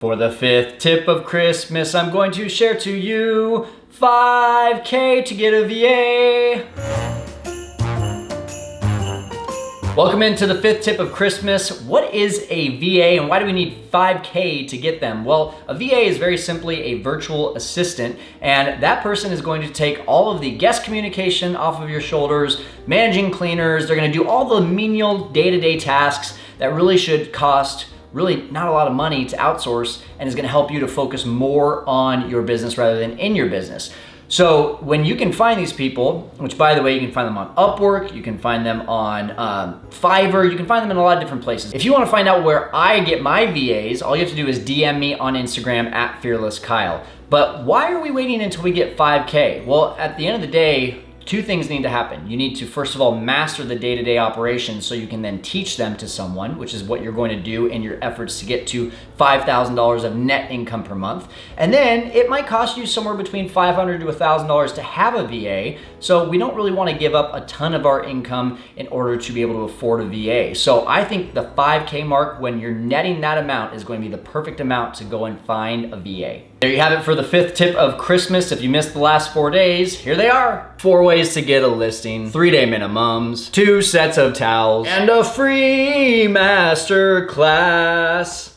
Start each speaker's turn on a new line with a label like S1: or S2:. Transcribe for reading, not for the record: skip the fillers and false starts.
S1: For the fifth tip of Christmas, I'm going to share to you 5K to get a VA. Welcome into the fifth tip of Christmas. What is a VA and why do we need 5K to get them? Well, a VA is very simply a virtual assistant, and that person is going to take all of the guest communication off of your shoulders, managing cleaners. They're gonna do all the menial day-to-day tasks that really should cost really not a lot of money to outsource, and is gonna help you to focus more on your business rather than in your business. So when you can find these people, which by the way, you can find them on Upwork, you can find them on Fiverr, you can find them in a lot of different places. If you wanna find out where I get my VAs, all you have to do is DM me on Instagram at FearlessKyle. But why are we waiting until we get 5K? Well, at the end of the day, two things need to happen. You need to, first of all, master the day-to-day operations so you can then teach them to someone, which is what you're going to do in your efforts to get to $5,000 of net income per month. And then it might cost you somewhere between $500 to $1,000 to have a VA. So we don't really want to give up a ton of our income in order to be able to afford a VA. So I think the 5K mark, when you're netting that amount, is going to be the perfect amount to go and find a VA. There you have it for the fifth tip of Christmas. If you missed the last 4 days, here they are. 4 ways to get a listing, 3-day minimums, 2 sets of towels, and a free master class.